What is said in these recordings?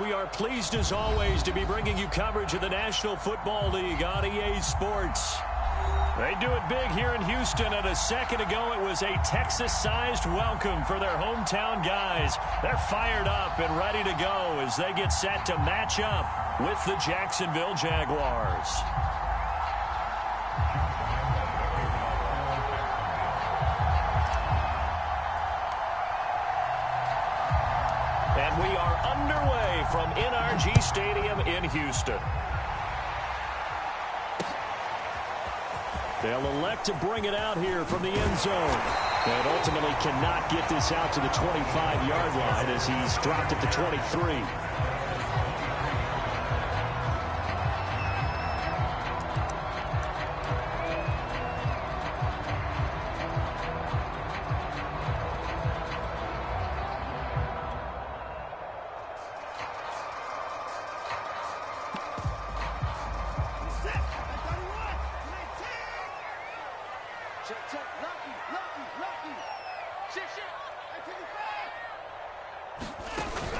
We are pleased as always to be bringing you coverage of the National Football League on EA Sports. They do it big here in Houston, and a second ago it was a Texas-sized welcome for their hometown guys. They're fired up and ready to go as they get set to match up with the Jacksonville Jaguars. And we are underway from NRG Stadium in Houston. They'll elect to bring it out here from the end zone. And ultimately cannot get this out to the 25-yard line as he's dropped at the 23.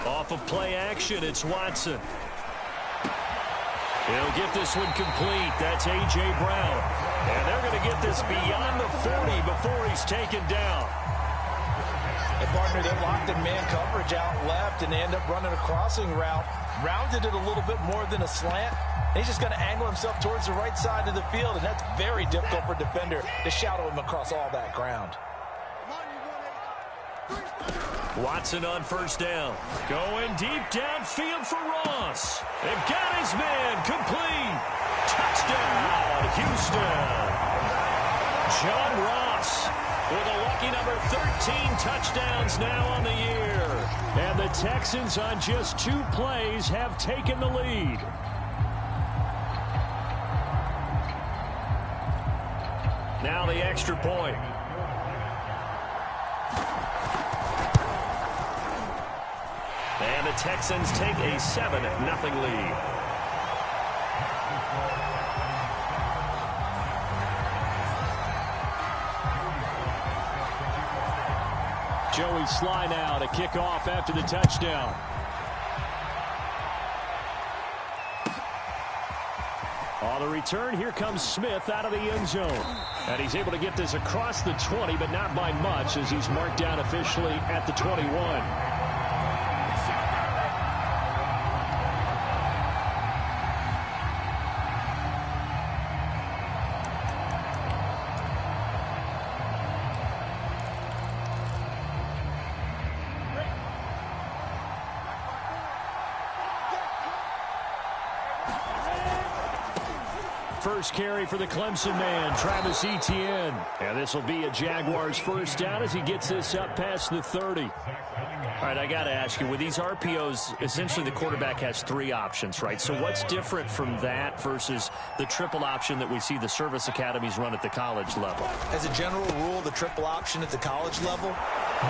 Off of play action, it's Watson. He'll get this one complete. That's A.J. Brown. And they're going to get this beyond the 40 before he's taken down. And partner, they're locked in man coverage out left, and they end up running a crossing route. Rounded it a little bit more than a slant. And he's just going to angle himself towards the right side of the field, and that's very difficult for a defender to shadow him across all that ground. Watson on first down. Going deep downfield for Ross. They've got his man complete. Touchdown, Houston. John Ross with a lucky number 13 touchdowns now on the year. And the Texans on just 2 plays have taken the lead. Now the extra point. And the Texans take a 7-0 lead. Joey Sly now to kick off after the touchdown. On the return, here comes Smith out of the end zone. And he's able to get this across the 20, but not by much as he's marked down officially at the 21. First carry for the Clemson man, Travis Etienne. And this will be a Jaguars first down as he gets this up past the 30. All right, I got to ask you, with these RPOs, essentially the quarterback has 3 options, right? So what's different from that versus the triple option that we see the service academies run at the college level? As a general rule, the triple option at the college level,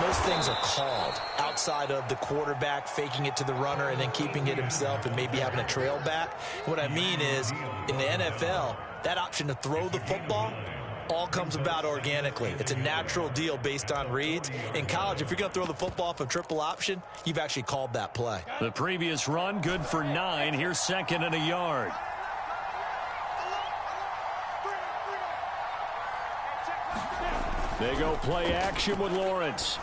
most things are called outside of the quarterback faking it to the runner and then keeping it himself and maybe having a trail back. What I mean is, in the NFL, that option to throw the football all comes about organically. It's a natural deal based on reads. In college, if you're going to throw the football off a triple option, you've actually called that play. The previous run, good for 9. Here's 2nd and a yard. They go play action with Lawrence.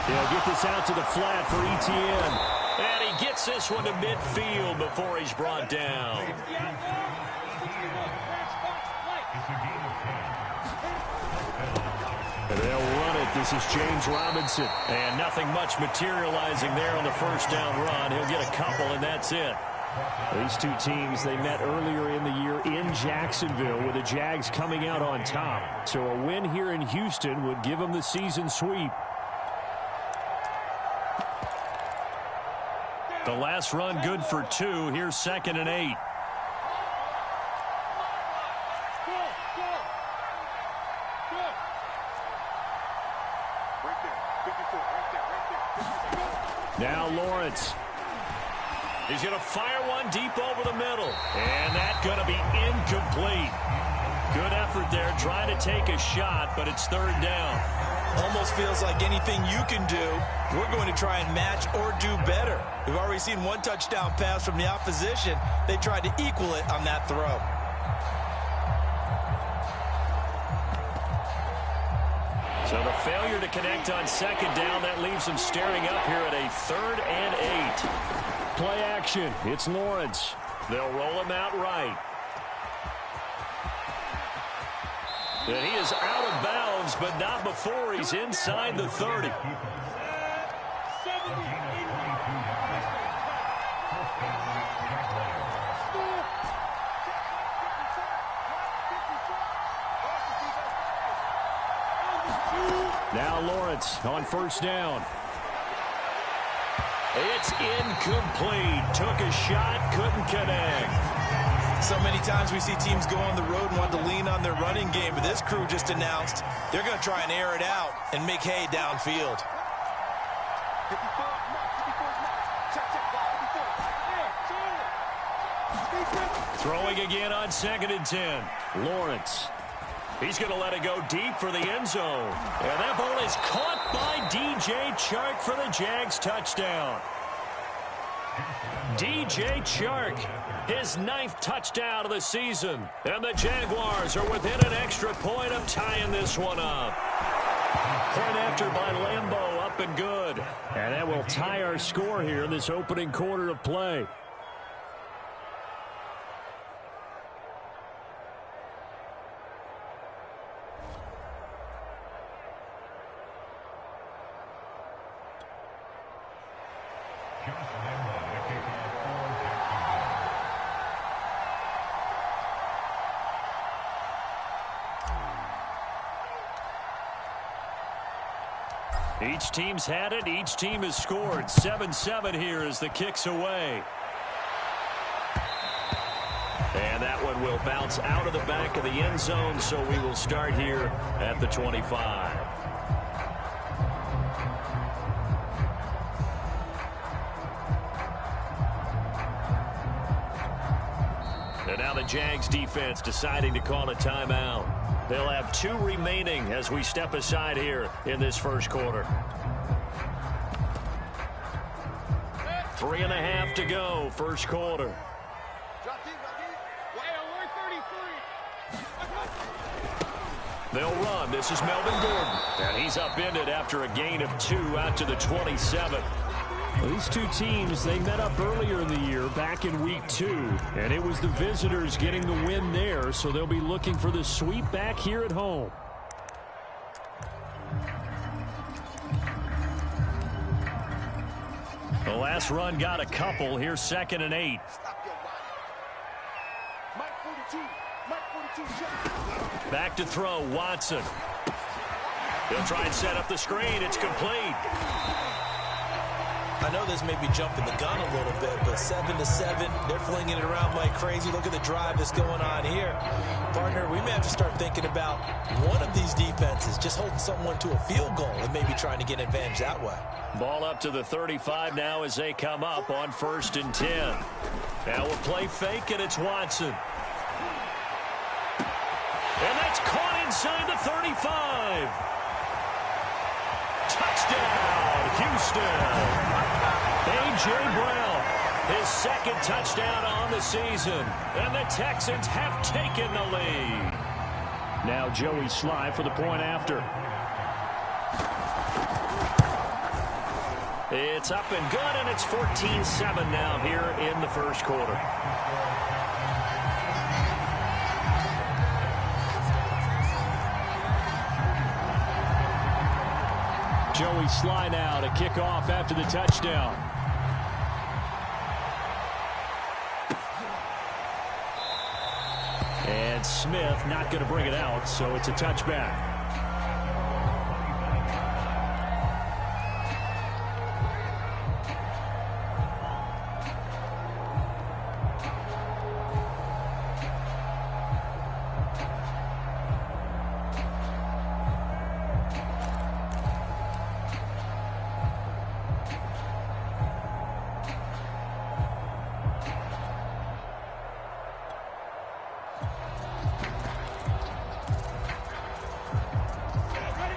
He'll get this out to the flat for Etienne. And he gets this one to midfield before he's brought down. And they'll run it. This is James Robinson. And nothing much materializing there on the first down run. He'll get a couple, and that's it. These 2 teams, they met earlier in the year in Jacksonville with the Jags coming out on top. So a win here in Houston would give them the season sweep. The last run good for 2. Here's 2nd and 8. Now Lawrence. He's going to fire one deep over the middle. And that's going to be incomplete. Good effort there trying to take a shot, but it's 3rd down. Almost feels like anything you can do, we're going to try and match or do better. We've already seen one touchdown pass from the opposition. They tried to equal it on that throw. So the failure to connect on second down, that leaves them staring up here at a 3rd and 8. Play action. It's Lawrence. They'll roll him out right. And he is out of bounds, but not before he's inside the 30. Now Lawrence on 1st down. It's incomplete. Took a shot, couldn't connect. So many times we see teams go on the road and want to lean on their running game, but this crew just announced they're going to try and air it out and make hay downfield. Throwing again on 2nd and 10. Lawrence. He's going to let it go deep for the end zone. And that ball is caught by DJ Chark for the Jags touchdown. DJ Chark, his 9th touchdown of the season. And the Jaguars are within an extra point of tying this one up. Point after by Lambeau, up and good. And that will tie our score here in this opening quarter of play. Each team's had it. Each team has scored. 7-7 here as the kick's away. And that one will bounce out of the back of the end zone, so we will start here at the 25. And now the Jags defense deciding to call a timeout. They'll have 2 remaining as we step aside here in this first quarter. 3.5 to go, first quarter. They'll run. This is Melvin Gordon. And he's upended after a gain of 2 out to the 27. Well, these two teams, they met up earlier in the year back in week 2, and it was the visitors getting the win there, so they'll be looking for the sweep back here at home. The last run got a couple. Here's 2nd and 8. Back to throw, Watson. He'll try and set up the screen. It's complete. I know this may be jumping the gun a little bit, but 7-7, they're flinging it around like crazy. Look at the drive that's going on here. Partner, we may have to start thinking about one of these defenses just holding someone to a field goal and maybe trying to get an advantage that way. Ball up to the 35 now as they come up on 1st and 10. Now we'll play fake, and it's Watson. And that's caught inside the 35. Touchdown, Houston. A.J. Brown, his 2nd touchdown on the season. And the Texans have taken the lead. Now Joey Sly for the point after. It's up and good, and it's 14-7 now here in the first quarter. Joey Sly now to kick off after the touchdown. And Smith not going to bring it out, so it's a touchback.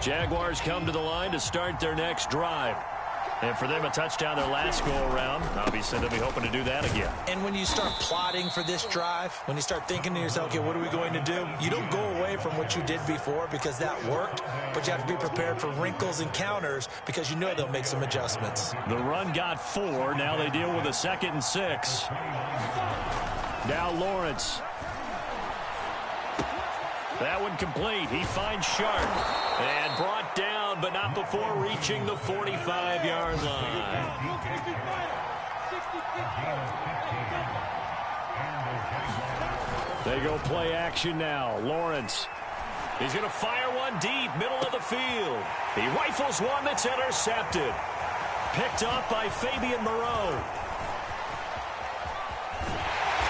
Jaguars come to the line to start their next drive. And for them, a touchdown their last go-around. Obviously, they'll be hoping to do that again. And when you start plotting for this drive, when you start thinking to yourself, okay, what are we going to do? You don't go away from what you did before because that worked, but you have to be prepared for wrinkles and counters because you know they'll make some adjustments. The run got 4. Now they deal with a 2nd and 6. Now Lawrence. That one complete. He finds Sharp. And brought down, but not before reaching the 45-yard line. They go play action now. Lawrence. He's going to fire one deep, middle of the field. He rifles one that's intercepted. Picked up by Fabian Moreau.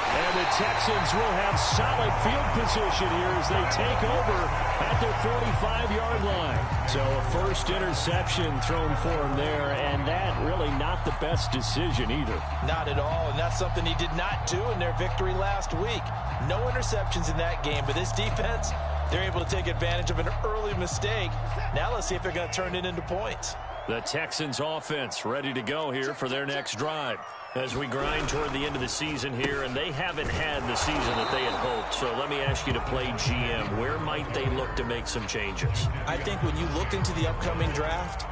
And the Texans will have solid field position here as they take over at their 45-yard line. So a first interception thrown for him there, and that really not the best decision either. Not at all, and that's something he did not do in their victory last week. No interceptions in that game, but this defense, they're able to take advantage of an early mistake. Now let's see if they're going to turn it into points. The Texans offense ready to go here for their next drive. As we grind toward the end of the season here, and they haven't had the season that they had hoped. So let me ask you to play GM. Where might they look to make some changes? I think when you look into the upcoming draft,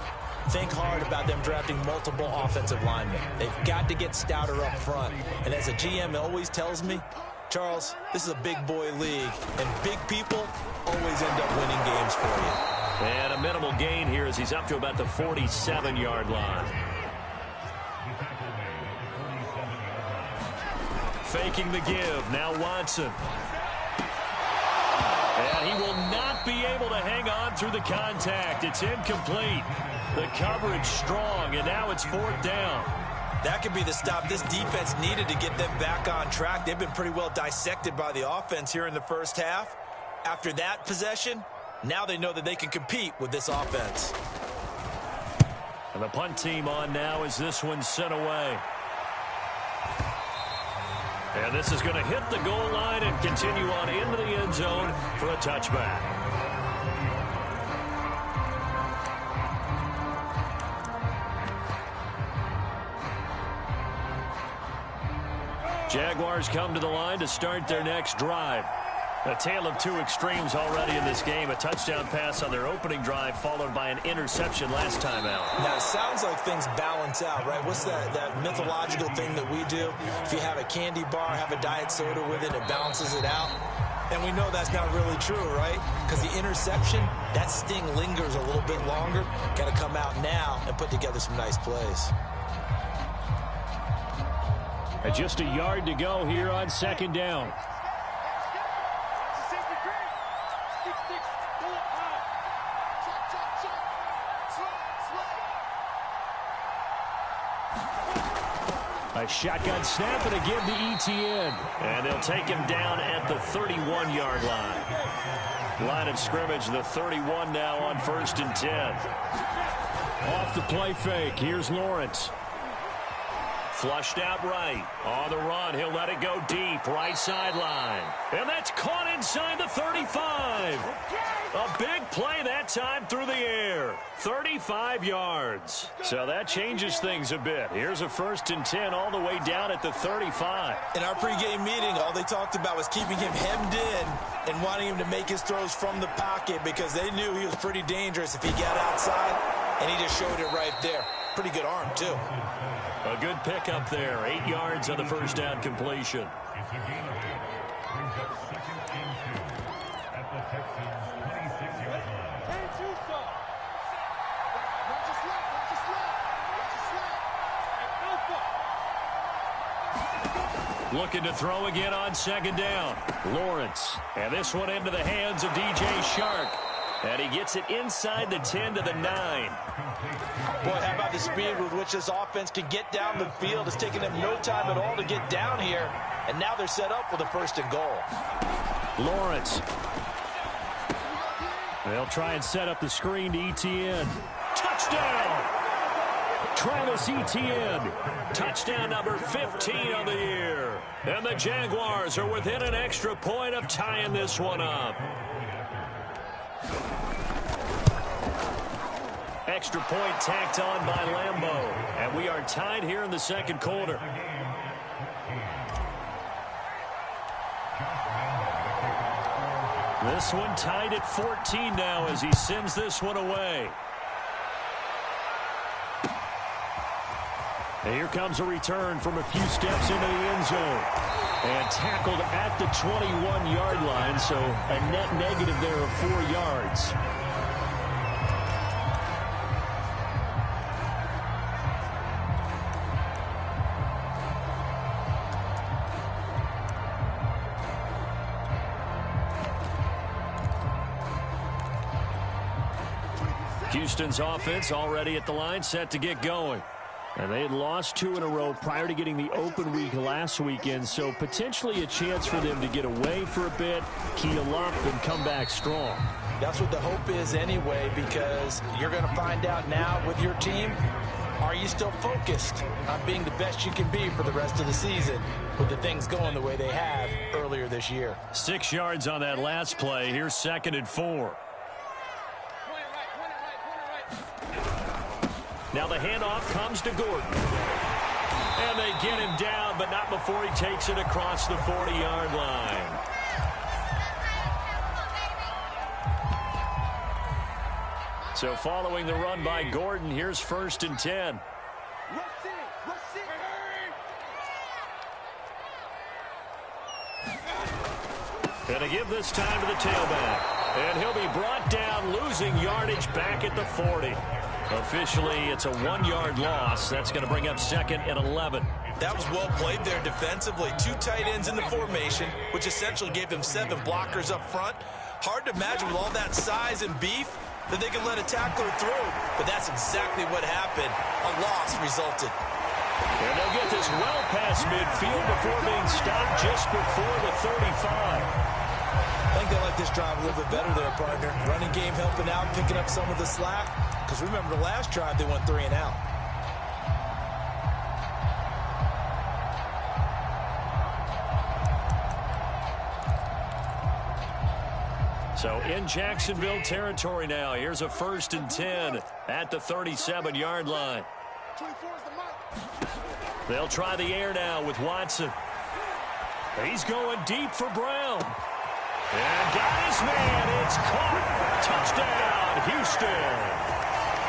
think hard about them drafting multiple offensive linemen. They've got to get stouter up front. And as a GM always tells me, Charles, this is a big boy league, and big people always end up winning games for you. And a minimal gain here as he's up to about the 47-yard line. Faking the give. Now Watson. And he will not be able to hang on through the contact. It's incomplete. The coverage strong, and now it's 4th down. That could be the stop this defense needed to get them back on track. They've been pretty well dissected by the offense here in the first half. After that possession, now they know that they can compete with this offense. And the punt team on now as this one's sent away. And this is going to hit the goal line and continue on into the end zone for a touchback. Jaguars come to the line to start their next drive. A tale of two extremes already in this game. A touchdown pass on their opening drive followed by an interception last time out. Now, it sounds like things balance out, right? What's that mythological thing that we do? If you have a candy bar, have a diet soda with it, it balances it out. And we know that's not really true, right? Because the interception, that sting lingers a little bit longer. Got to come out now and put together some nice plays. And just a yard to go here on 2nd down. A shotgun snap and a give to ETN. And they'll take him down at the 31-yard line. Line of scrimmage, the 31 now on 1st and 10. Off the play fake, here's Lawrence. Flushed out right. On the run, he'll let it go deep, right sideline. And that's caught inside the 35. A big play that time through the air. 35 yards. So that changes things a bit. Here's a 1st and 10 all the way down at the 35. In our pregame meeting, all they talked about was keeping him hemmed in and wanting him to make his throws from the pocket because they knew he was pretty dangerous if he got outside, and he just showed it right there. Pretty good arm, too. A good pickup there. 8 yards on the first down completion. Looking to throw again on 2nd down. Lawrence. And this one into the hands of DJ Shark. And he gets it inside the 10 to the 9. Boy, how about the speed with which this offense can get down the field? It's taken them no time at all to get down here. And now they're set up with a 1st and goal. Lawrence. They'll try and set up the screen to ETN. Touchdown! Travis Etienne. Touchdown number 15 on the year. And the Jaguars are within an extra point of tying this one up. Extra point tacked on by Lambeau. And we are tied here in the second quarter. This one tied at 14 now as he sends this one away. And here comes a return from a few steps into the end zone. And tackled at the 21-yard line, so a net negative there of 4 yards. Houston's offense already at the line, set to get going. And they had lost 2 in a row prior to getting the open week last weekend, so potentially a chance for them to get away for a bit, keel up, and come back strong. That's what the hope is anyway, because you're going to find out now with your team, are you still focused on being the best you can be for the rest of the season with the things going the way they have earlier this year? 6 yards on that last play. Here's 2nd and 4. Now the handoff comes to Gordon. And they get him down, but not before he takes it across the 40-yard line. So following the run by Gordon, here's 1st and 10. And to give this time to the tailback. And he'll be brought down, losing yardage back at the 40. Officially, it's a 1-yard loss. That's going to bring up 2nd and 11. That was well played there defensively. 2 tight ends in the formation, which essentially gave them 7 blockers up front. Hard to imagine with all that size and beef that they can let a tackler through. But that's exactly what happened. A loss resulted. And they'll get this well past midfield before being stopped just before the 35. I think they like this drive a little bit better there, partner. Running game helping out, picking up some of the slack. Because remember, the last drive, they went 3 and out. So in Jacksonville territory now. Here's a 1st and 10 at the 37-yard line. They'll try the air now with Watson. He's going deep for Brown. And got his man. It's caught. Touchdown, Houston.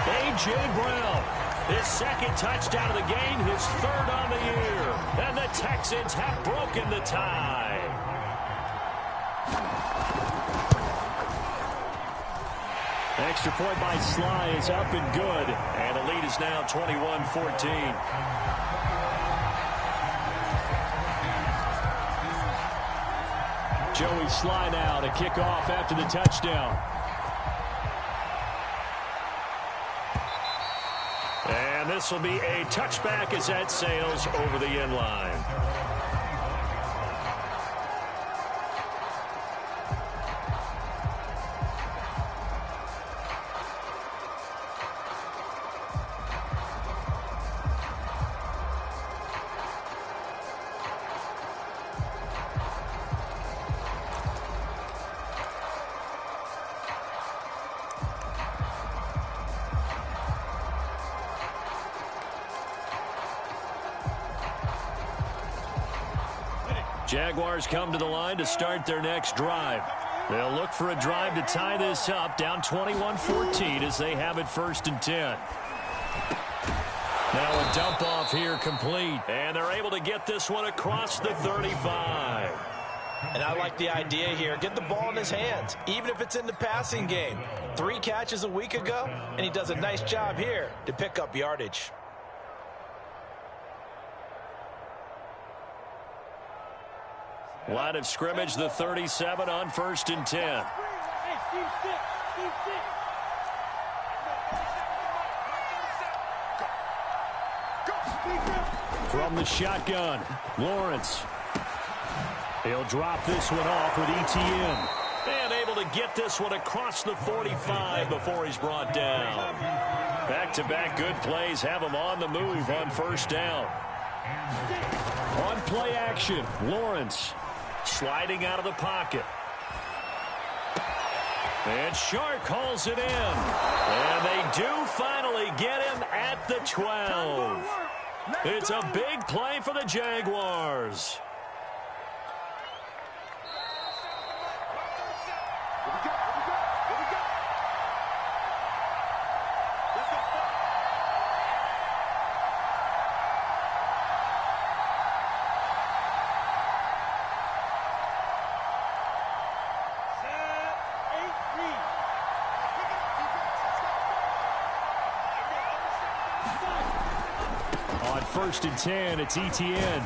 A.J. Brown, his 2nd touchdown of the game, his 3rd on the year. And the Texans have broken the tie. Extra point by Sly is up and good. And the lead is now 21-14. Joey Sly now to kick off after the touchdown. And this will be a touchback as that sails over the end line. Jaguars come to the line to start their next drive. They'll look for a drive to tie this up, down 21-14 as they have it 1st and 10. Now a dump off here complete, and they're able to get this one across the 35. And I like the idea here. Get the ball in his hands, even if it's in the passing game. 3 catches a week ago, and he does a nice job here to pick up yardage. Line of scrimmage, the 37 on 1st and 10. From the shotgun, Lawrence. He'll drop this one off with ETN. And able to get this one across the 45 before he's brought down. Back-to-back good plays have him on the move on 1st down. On play action, Lawrence sliding out of the pocket. And Shark calls it in. And they do finally get him at the 12. It's a big play for the Jaguars. On 1st and 10, it's Etienne.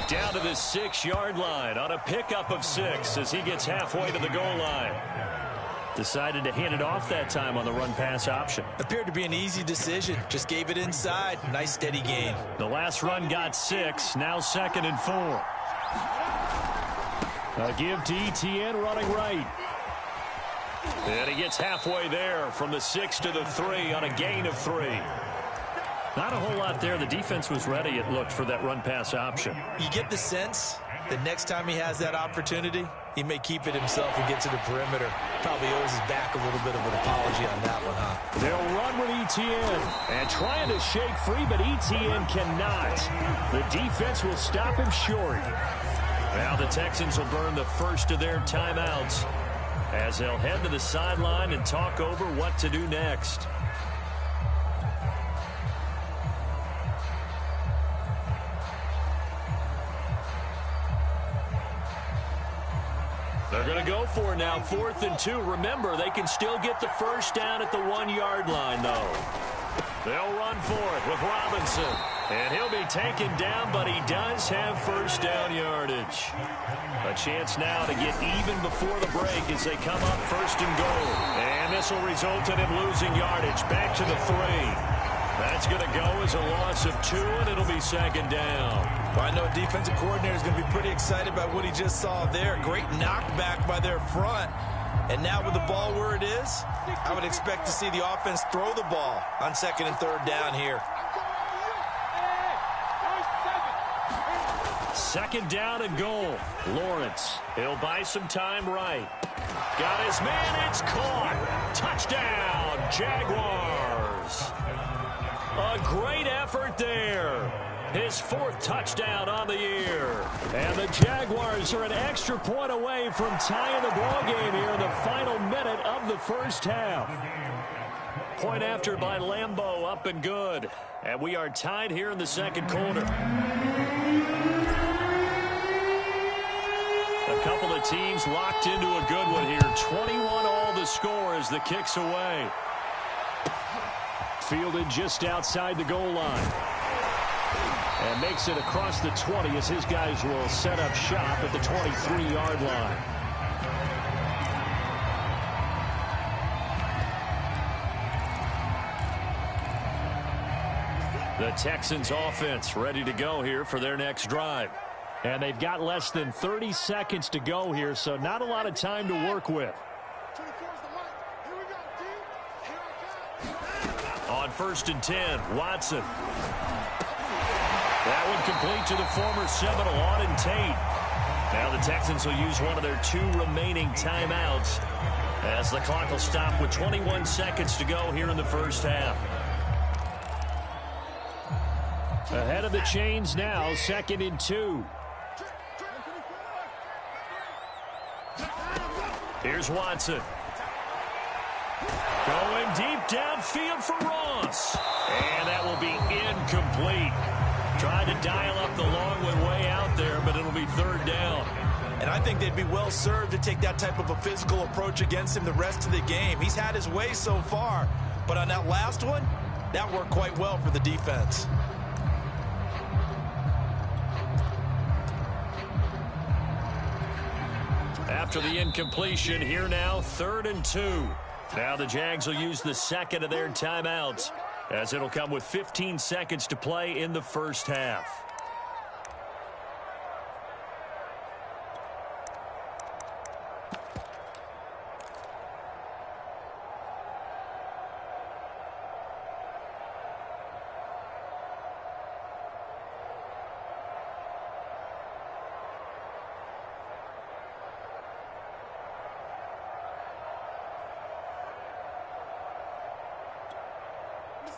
Down to the 6-yard line on a pickup of 6 as he gets halfway to the goal line. Decided to hand it off that time on the run-pass option. Appeared to be an easy decision. Just gave it inside. Nice, steady gain. The last run got 6. Now 2nd and 4. A give to Etienne running right. And he gets halfway there from the 6 to the 3 on a gain of 3. Not a whole lot there. The defense was ready, it looked, for that run-pass option. You get the sense that next time he has that opportunity, he may keep it himself and get to the perimeter. Probably owes his back a little bit of an apology on that one, huh? They'll run with Etienne. And trying to shake free, but Etienne cannot. The defense will stop him short. Now the Texans will burn the first of their timeouts as they'll head to the sideline and talk over what to do next. They're going to go for it now, 4th and 2. Remember, they can still get the first down at the 1-yard line, though. They'll run for it with Robinson. And he'll be taken down, but he does have first down yardage. A chance now to get even before the break as they come up 1st and goal. And this will result in him losing yardage. Back to the 3. That's going to go as a loss of 2, and it'll be 2nd down. Well, I know a defensive coordinator is going to be pretty excited by what he just saw there. Great knockback by their front. And now with the ball where it is, I would expect to see the offense throw the ball on 2nd and 3rd down here. 2nd down and goal. Lawrence, he'll buy some time right. Got his man, it's caught. Touchdown, Jaguars. A great effort there. His 4th touchdown on the year. And the Jaguars are an extra point away from tying the ball game here in the final minute of the first half. Point after by Lambeau, up and good. And we are tied here in the 2nd quarter. A couple of teams locked into a good one here. 21-all the score as the kick's away. Fielded just outside the goal line. And makes it across the 20 as his guys will set up shop at the 23-yard line. The Texans offense ready to go here for their next drive. And they've got less than 30 seconds to go here, so not a lot of time to work with. On 1st and 10, Watson. That one complete to the former Seminole, Auden Tate. Now the Texans will use one of their 2 remaining timeouts as the clock will stop with 21 seconds to go here in the first half. Ahead of the chains now, 2nd and 2. Here's Watson. Going deep downfield for Ross. And that will be incomplete. Trying to dial up the long one way out there, but it'll be 3rd down. And I think they'd be well served to take that type of a physical approach against him the rest of the game. He's had his way so far, but on that last one, that worked quite well for the defense. After the incompletion, here now, 3rd and 2. Now the Jags will use the 2nd of their timeouts, as it'll come with 15 seconds to play in the first half.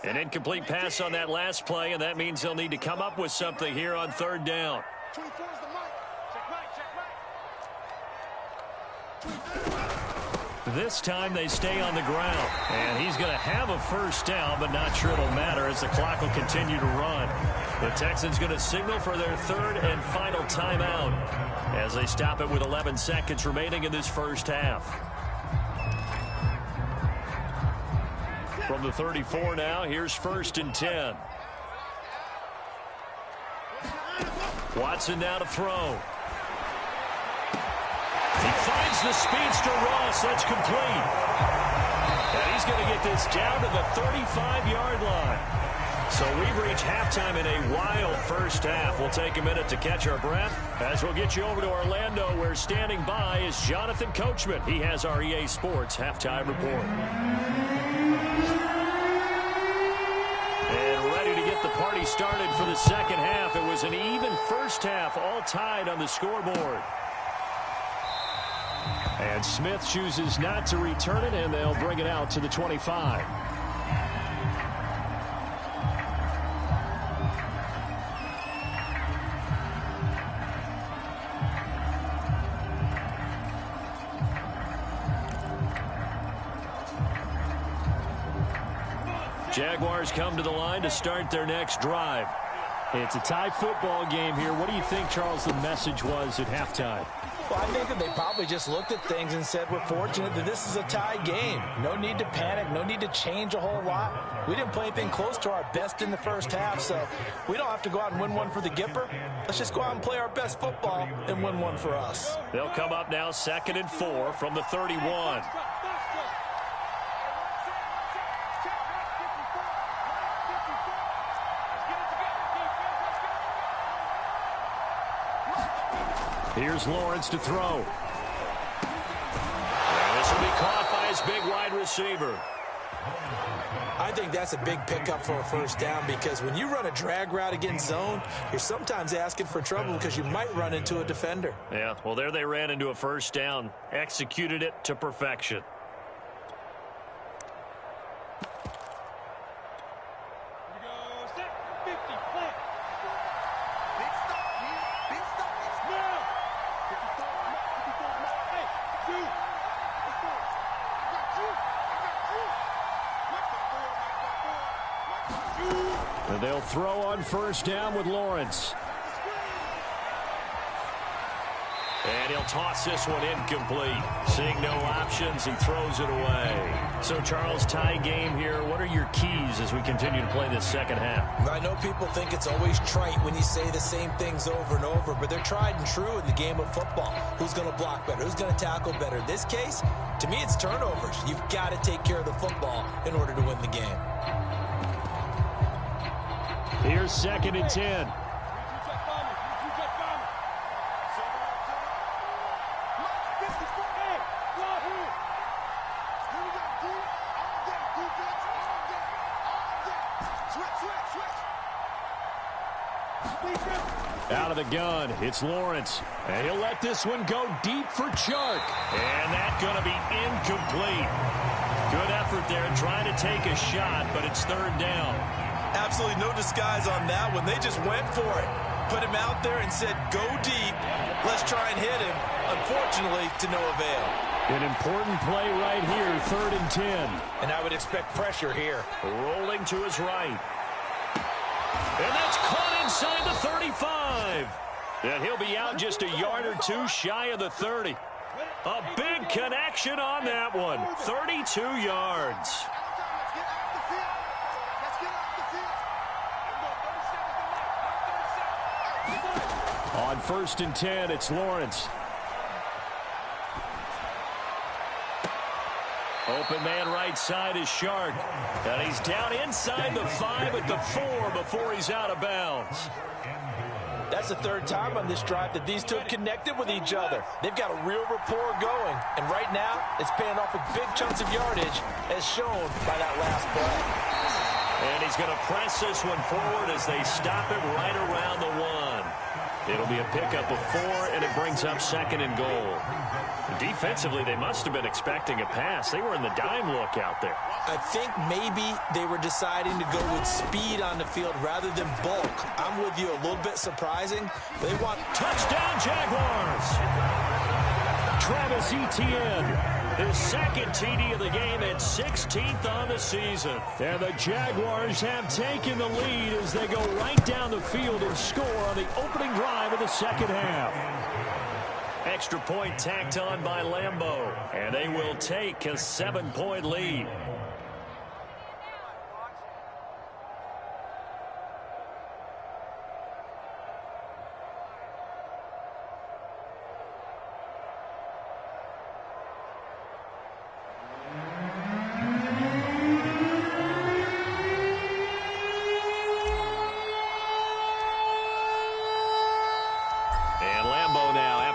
An incomplete pass on that last play, and that means they'll need to come up with something here on third down. 24 is the mic. Check right. This time they stay on the ground, and he's going to have a first down, but not sure it'll matter as the clock will continue to run. The Texans going to signal for their third and final timeout as they stop it with 11 seconds remaining in this first half. From the 34 now, here's 1st and 10. Watson now to throw. He finds the speedster Ross. That's complete. And he's going to get this down to the 35-yard line. So we've reached halftime in a wild first half. We'll take a minute to catch our breath as we'll get you over to Orlando, where standing by is Jonathan Coachman. He has our EA Sports halftime report. And ready to get the party started for the second half. It was an even first half, all tied on the scoreboard. And Smith chooses not to return it, and they'll bring it out to the 25. Jaguars come to the line to start their next drive. It's a tie football game here. What do you think, Charles, the message was at halftime? Well, I think that they probably just looked at things and said, we're fortunate that this is a tie game. No need to panic, no need to change a whole lot. We didn't play anything close to our best in the first half, so we don't have to go out and win one for the Gipper. Let's just go out and play our best football and win one for us. They'll come up now 2nd and 4 from the 31. Here's Lawrence to throw. And this will be caught by his big wide receiver. I think that's a big pickup for a first down, because when you run a drag route against zone, you're sometimes asking for trouble because you might run into a defender. Yeah, well, there they ran into a first down. Executed it to perfection. They'll throw on first down with Lawrence. And he'll toss this one incomplete. Seeing no options, he throws it away. So, Charles, tie game here. What are your keys as we continue to play this second half? I know people think it's always trite when you say the same things over and over, but they're tried and true in the game of football. Who's going to block better? Who's going to tackle better? In this case, to me, it's turnovers. You've got to take care of the football in order to win the game. Here's 2nd and 10. Out of the gun, it's Lawrence. And he'll let this one go deep for Chark. And that's going to be incomplete. Good effort there trying to take a shot, but it's 3rd down. Absolutely no disguise on that one. They just went for it. Put him out there and said, go deep. Let's try and hit him. Unfortunately, to no avail. An important play right here, 3rd and 10. And I would expect pressure here. Rolling to his right. And that's caught inside the 35. And he'll be out just a yard or two shy of the 30. A big connection on that one. 32 yards. On 1st and 10, it's Lawrence. Open man right side is Shark. And he's down inside the 5 at the 4 before he's out of bounds. That's the 3rd time on this drive that these two have connected with each other. They've got a real rapport going. And right now, it's paying off with big chunks of yardage, as shown by that last play. And he's going to press this one forward as they stop it right around the 1. It'll be a pickup of 4, and it brings up 2nd and goal. Defensively, they must have been expecting a pass. They were in the dime look out there. I think maybe they were deciding to go with speed on the field rather than bulk. I'm with you, a little bit surprising. They want touchdown Jaguars. Travis Etienne, his 2nd TD of the game and 16th on the season. And the Jaguars have taken the lead as they go right down the field and score on the opening drive of the 2nd half. Extra point tacked on by Lambeau, and they will take a 7-point lead.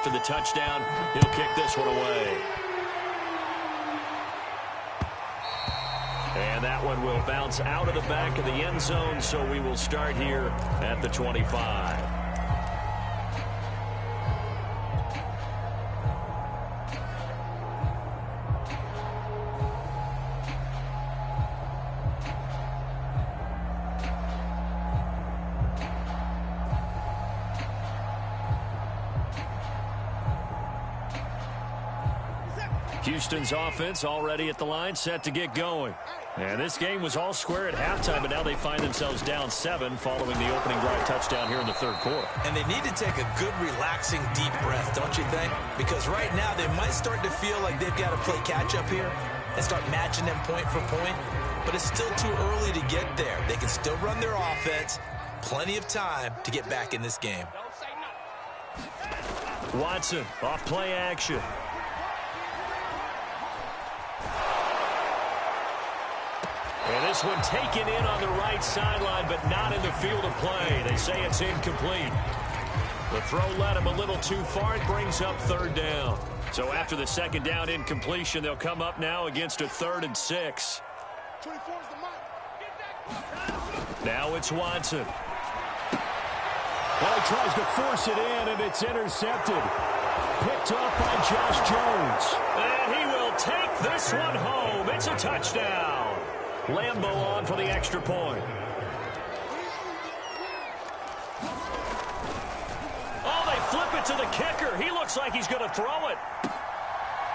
The touchdown, he'll kick this one away. And that one will bounce out of the back of the end zone, so we will start here at the 25. Houston's offense already at the line, set to get going. And this game was all square at halftime, but now they find themselves down 7 following the opening drive touchdown here in the 3rd quarter. And they need to take a good, relaxing, deep breath, don't you think? Because right now they might start to feel like they've got to play catch-up here and start matching them point for point. But it's still too early to get there. They can still run their offense. Plenty of time to get back in this game. Watson off play action. And this one taken in on the right sideline, but not in the field of play. They say it's incomplete. The throw led him a little too far. It brings up 3rd down. So after the 2nd down incompletion, they'll come up now against a 3rd and 6. 24's the mic. Now it's Watson. Well, he tries to force it in, and it's intercepted. Picked up by Josh Jones. And he will take this one home. It's a touchdown. Lambeau on for the extra point. Oh, they flip it to the kicker. He looks like he's going to throw it.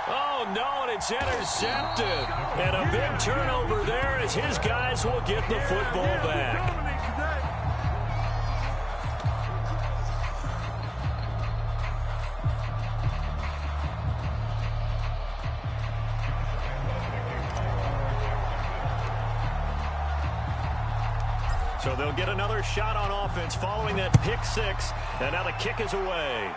Oh, no, and it's intercepted. And a big turnover there as his guys will get the football back. So they'll get another shot on offense following that pick 6. And now the kick is away.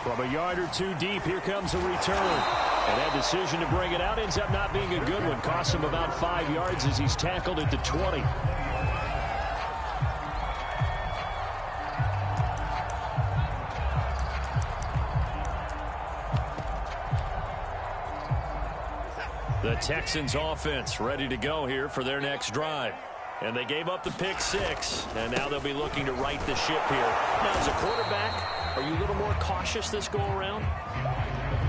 From a yard or 2 deep, here comes a return. And that decision to bring it out ends up not being a good one. Costs him about 5 yards as he's tackled at the 20. The Texans offense ready to go here for their next drive. And they gave up the pick 6, and now they'll be looking to right the ship here. Now, as a quarterback, are you a little more cautious this go-around?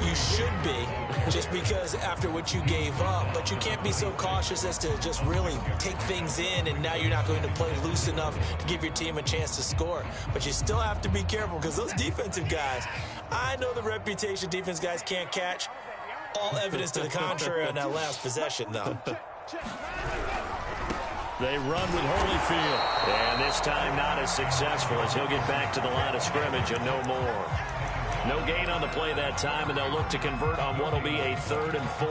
You should be, just because after what you gave up, but you can't be so cautious as to just really take things in, and now you're not going to play loose enough to give your team a chance to score. But you still have to be careful because those defensive guys, I know the reputation defense guys can't catch. All evidence to the contrary on that last possession, though. They run with Holyfield. And this time not as successful as he'll get back to the line of scrimmage and no more. No gain on the play that time, and they'll look to convert on what will be a 3rd and 4.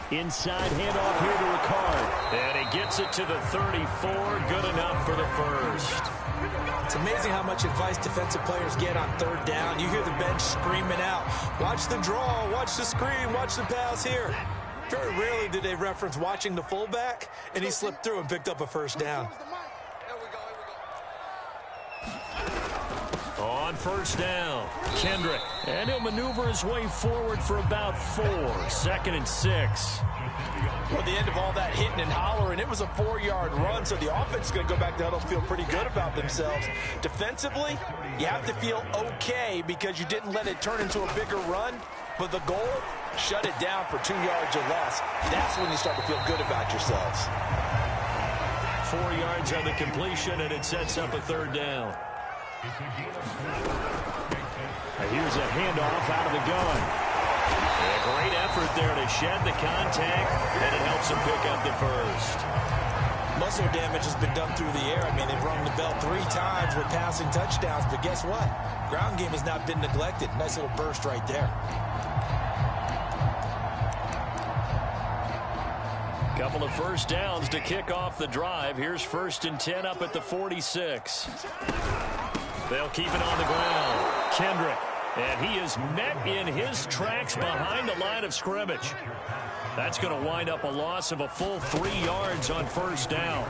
Inside handoff here to Ricard. And he gets it to the 34. Good enough for the first. It's amazing how much advice defensive players get on 3rd down. You hear the bench screaming out, watch the draw, watch the screen, watch the pass here. Very rarely did they reference watching the fullback, and he slipped through and picked up a first down. On first down, Kendrick. And he'll maneuver his way forward for about 4. 2nd and 6. Well, at the end of all that hitting and hollering, it was a 4-yard run, so the offense is going to go back to huddle, feel pretty good about themselves. Defensively, you have to feel okay because you didn't let it turn into a bigger run, but the goal, shut it down for 2 yards or less. That's when you start to feel good about yourselves. 4 yards on the completion, and it sets up a 3rd down. Here's a handoff out of the gun. A great effort there to shed the contact, and it helps him pick up the first. Muscle damage has been done through the air. I mean, they've rung the bell 3 times with passing touchdowns, but guess what? Ground game has not been neglected. Nice little burst right there. Couple of first downs to kick off the drive. Here's 1st and 10 up at the 46. They'll keep it on the ground. Kendrick. And he is met in his tracks behind the line of scrimmage. That's going to wind up a loss of a full 3 yards on first down.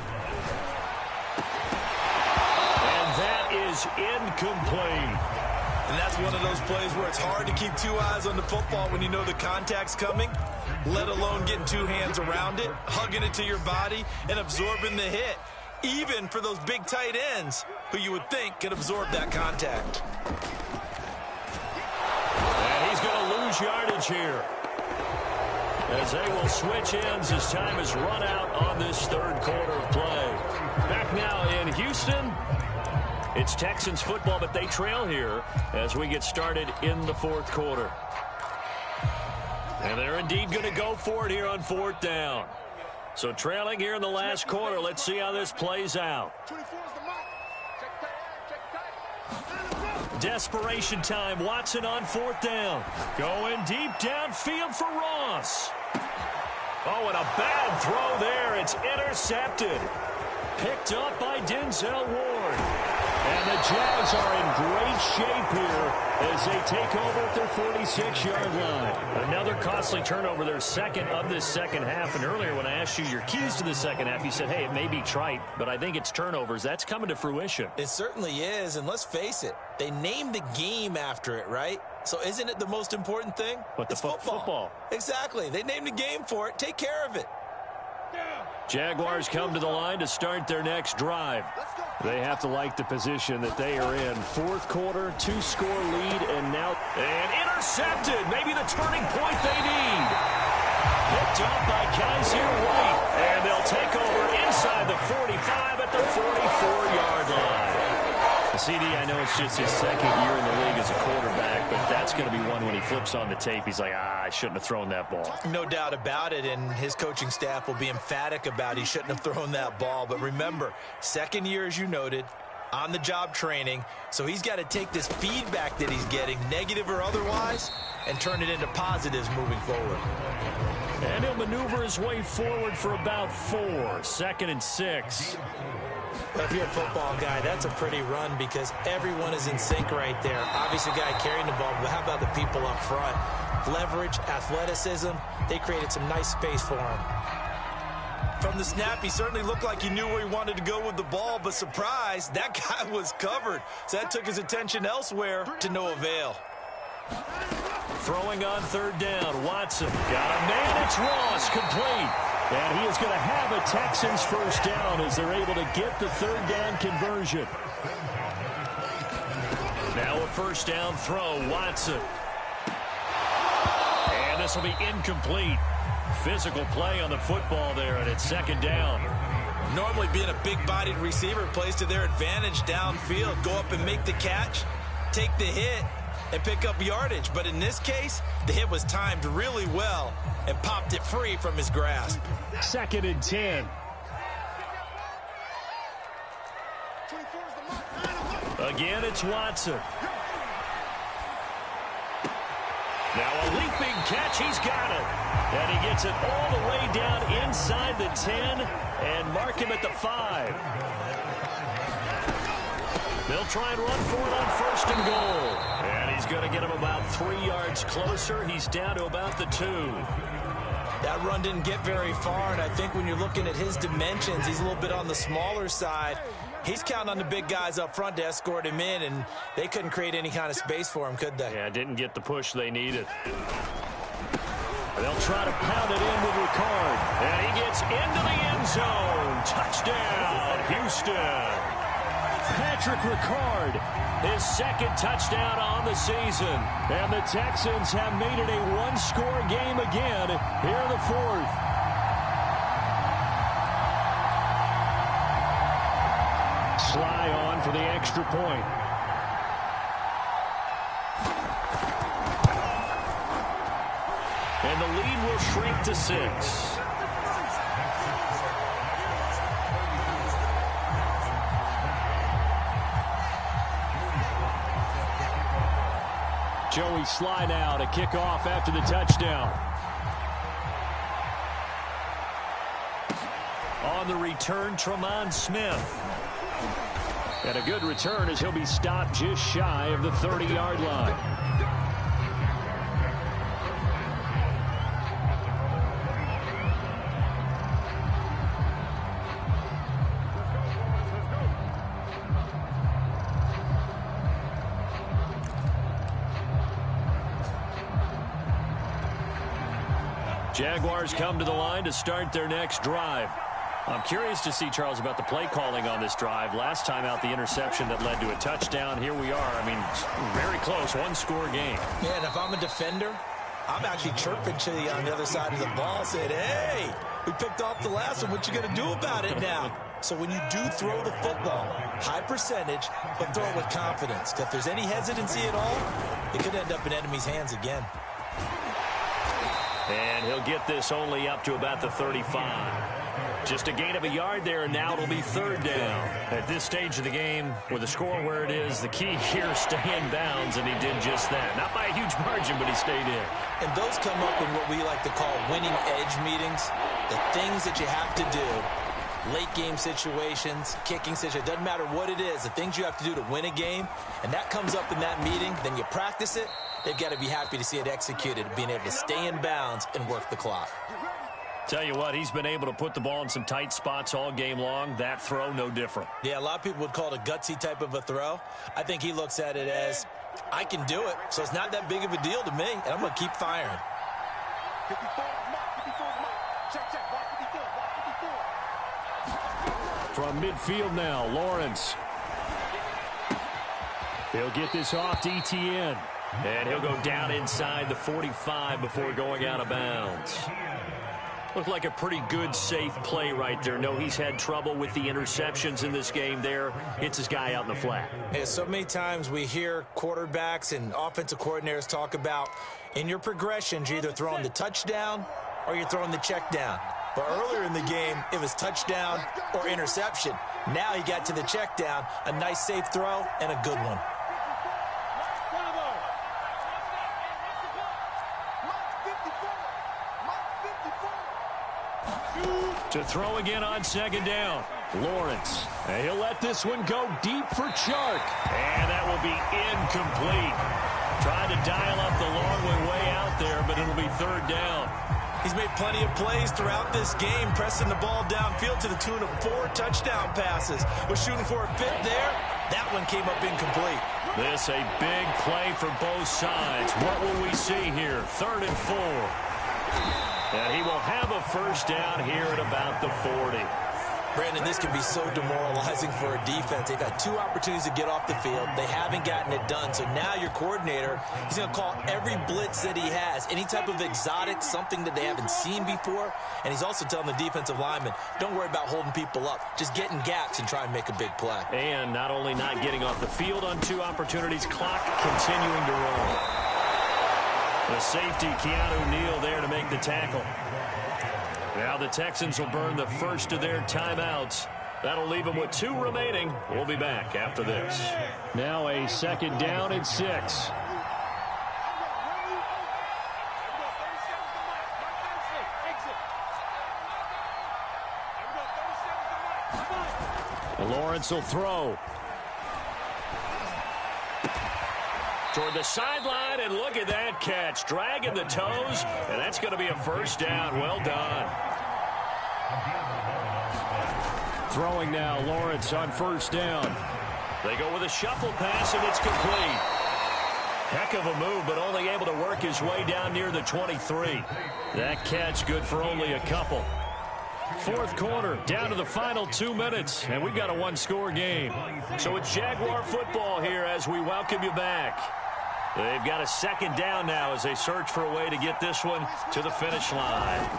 And that is incomplete. And that's one of those plays where it's hard to keep 2 eyes on the football when you know the contact's coming, let alone getting 2 hands around it, hugging it to your body, and absorbing the hit. Even for those big tight ends who you would think could absorb that contact. And he's going to lose yardage here, as they will switch ends as time is run out on this 3rd quarter of play. Back now in Houston, it's Texans football, but they trail here as we get started in the 4th quarter. And they're indeed going to go for it here on 4th down. So trailing here in the last quarter, let's see how this plays out. Desperation time. Watson on 4th down. Going deep downfield for Ross. Oh, and a bad throw there. It's intercepted. Picked up by Denzel Ward. And the Jags are in great shape here as they take over at their 46-yard line. Another costly turnover, their 2nd of this 2nd half. And earlier when I asked you your keys to the 2nd half, you said, hey, it may be trite, but I think it's turnovers. That's coming to fruition. It certainly is, and let's face it, they named the game after it, right? So isn't it the most important thing? What, it's football. Exactly. They named the game for it. Take care of it. Jaguars come to the line to start their next drive. They have to like the position that they are in. 4th quarter, 2-score lead, and now intercepted. Maybe the turning point they need. Picked up by Kaiser White, and they'll take over inside the 45 at the 44-yard line. CD, I know it's just his 2nd year in the league as a quarterback, but that's going to be one when he flips on the tape. He's like, I shouldn't have thrown that ball. No doubt about it, and his coaching staff will be emphatic about he shouldn't have thrown that ball. But remember, 2nd year, as you noted, on-the-job training, so he's got to take this feedback that he's getting, negative or otherwise, and turn it into positives moving forward. And he'll maneuver his way forward for about 4. 2nd and 6. If you're a football guy, that's a pretty run because everyone is in sync right there. Obviously, the guy carrying the ball, but how about the people up front? Leverage, athleticism, they created some nice space for him. From the snap, he certainly looked like he knew where he wanted to go with the ball, but surprise, that guy was covered. So that took his attention elsewhere to no avail. Throwing on 3rd down, Watson. Got a man, it's Ross, complete. And he is going to have a Texans first down as they're able to get the 3rd down conversion. Now a first down throw, Watson. And this will be incomplete. Physical play on the football there, and it's 2nd down. Normally being a big-bodied receiver plays to their advantage downfield. Go up and make the catch, take the hit, and pick up yardage. But in this case, the hit was timed really well and popped it free from his grasp. 2nd and 10. Again, it's Watson. Now a leaping catch, he's got it. And he gets it all the way down inside the 10 and mark him at the 5. They'll try and run for it on 1st and goal. And he's going to get him about 3 yards closer. He's down to about the 2. That run didn't get very far, and I think when you're looking at his dimensions, he's a little bit on the smaller side. He's counting on the big guys up front to escort him in, and they couldn't create any kind of space for him, could they? Yeah, didn't get the push they needed. They'll try to pound it in with Ricard, and he gets into the end zone. Touchdown, Houston. Patrick Ricard, his second touchdown on the season. And the Texans have made it a one-score game again here in the fourth. Sly on for the extra point. And the lead will shrink to 6. Joey Sly now to kick off after the touchdown. On the return, Tremont Smith. And a good return as he'll be stopped just shy of the 30-yard line. Jaguars come to the line to start their next drive. I'm curious to see, Charles, about the play calling on this drive. Last time out, the interception that led to a touchdown. Here we are. I mean, very close, one-score game. Yeah, and if I'm a defender, I'm actually chirping to you on the other side of the ball, saying, hey, we picked off the last one. What you going to do about it now? So when you do throw the football, high percentage, but throw it with confidence. If there's any hesitancy at all, it could end up in enemy's hands again. And he'll get this only up to about the 35. Just a gain of a yard there, and now it'll be third down. At this stage of the game, with the score where it is, the key here is stay in bounds, and he did just that. Not by a huge margin, but he stayed in. And those come up in what we like to call winning edge meetings. The things that you have to do, late game situations, kicking situations, doesn't matter what it is, the things you have to do to win a game, and that comes up in that meeting, then you practice it. They've got to be happy to see it executed, being able to stay in bounds and work the clock. Tell you what, he's been able to put the ball in some tight spots all game long. That throw, no different. Yeah, a lot of people would call it a gutsy type of a throw. I think he looks at it as, I can do it, so it's not that big of a deal to me, and I'm going to keep firing. 54, check, mark 54. From midfield now, Lawrence. He'll get this off to Etienne. And he'll go down inside the 45 before going out of bounds. Looked like a pretty good, safe play right there. No, he's had trouble with the interceptions in this game there. Hits his guy out in the flat. Yeah, so many times we hear quarterbacks and offensive coordinators talk about in your progressions, you're either throwing the touchdown or you're throwing the check down. But earlier in the game, it was touchdown or interception. Now he got to the check down, a nice safe throw and a good one. To throw again on second down. Lawrence. And he'll let this one go deep for Chark. And that will be incomplete. Trying to dial up the long way out there, but it'll be third down. He's made plenty of plays throughout this game, pressing the ball downfield to the tune of 4 touchdown passes. Was shooting for a fifth there. That one came up incomplete. This a big play for both sides. What will we see here? 3rd and 4. And he will have a first down here at about the 40. Brandon, this can be so demoralizing for a defense. They've had 2 opportunities to get off the field. They haven't gotten it done. So now your coordinator, he's going to call every blitz that he has, any type of exotic, something that they haven't seen before. And he's also telling the defensive lineman, don't worry about holding people up. Just get in gaps and try and make a big play. And not only not getting off the field on 2 opportunities, clock continuing to roll. The safety, Keanu Neal, there to make the tackle. Now the Texans will burn the first of their timeouts. That'll leave them with 2 remaining. We'll be back after this. Now a second down and 6. Lawrence will throw. toward the sideline, and look at that catch. Dragging the toes, and that's going to be a first down. Well done. Throwing now, Lawrence on first down. They go with a shuffle pass, and it's complete. Heck of a move, but only able to work his way down near the 23. That catch good for only a couple. Fourth quarter, down to the final 2 minutes, and we've got a one-score game. So it's Jaguar football here as we welcome you back. They've got a second down now as they search for a way to get this one to the finish line.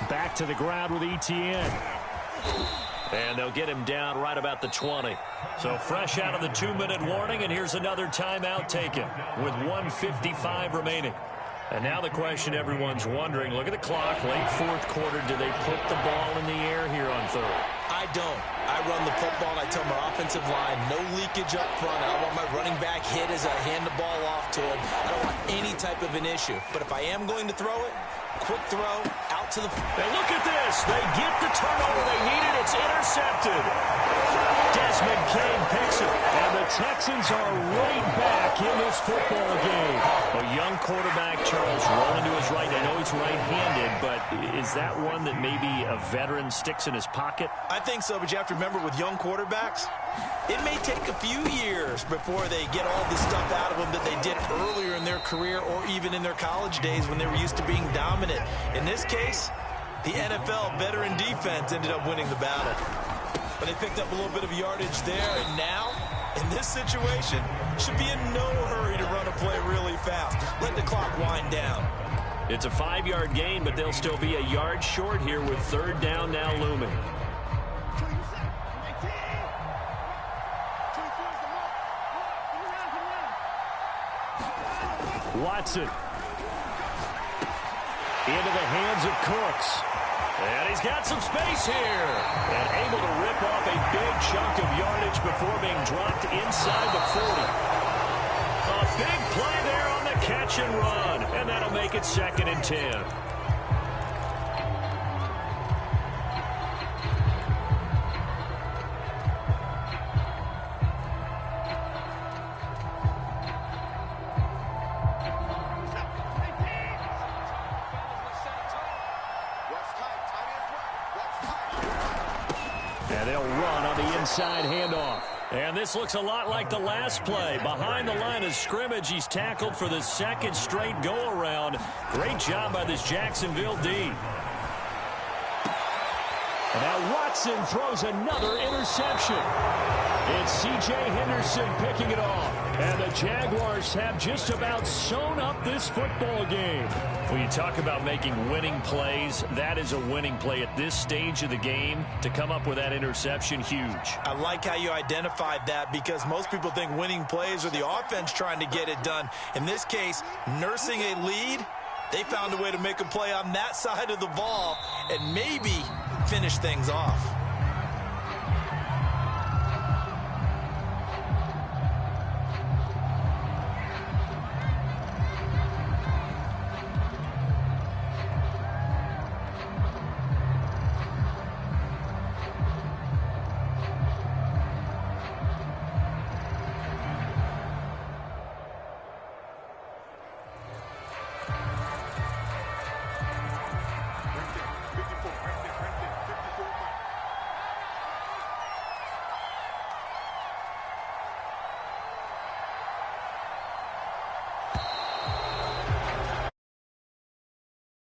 Back to the ground with Etienne. And they'll get him down right about the 20. So fresh out of the 2-minute warning, and here's another timeout taken with 1:55 remaining. And now the question everyone's wondering, look at the clock, late fourth quarter, do they put the ball in the air here on third? I don't. I run the football, and I tell my offensive line, no leakage up front. I don't want my running back hit as I hand the ball off to him. I don't want any type of an issue. But if I am going to throw it, quick throw out to the... And look at this. They get the turnover they needed. It's intercepted. Desmond King picks it. And the Texans are right back in this football game. A young quarterback, Charles, rolling to his right. I know he's right-handed, but is that one that maybe a veteran sticks in his pocket? I think so, but you have to remember with young quarterbacks, it may take a few years before they get all the stuff out of them that they did earlier in their career or even in their college days when they were used to being dominant. In this case, the NFL veteran defense ended up winning the battle. But they picked up a little bit of yardage there, and now, in this situation, should be in no hurry to run a play really fast. Let the clock wind down. It's a 5-yard gain, but they'll still be a yard short here with third down now looming. Watson. Into the hands of Cooks. And he's got some space here. And able to rip off a big chunk of yardage before being dropped inside the 40. A big play there on the catch and run. And that'll make it 2nd and 10. And they'll run on the inside handoff. And this looks a lot like the last play. Behind the line of scrimmage, he's tackled for the second straight go-around. Great job by this Jacksonville D. And now Watson throws another interception. It's C.J. Henderson picking it off. And the Jaguars have just about sewn up this football game. When you talk about making winning plays, that is a winning play at this stage of the game. To come up with that interception, huge. I like how you identified that because most people think winning plays are the offense trying to get it done. In this case, nursing a lead, they found a way to make a play on that side of the ball and maybe finish things off.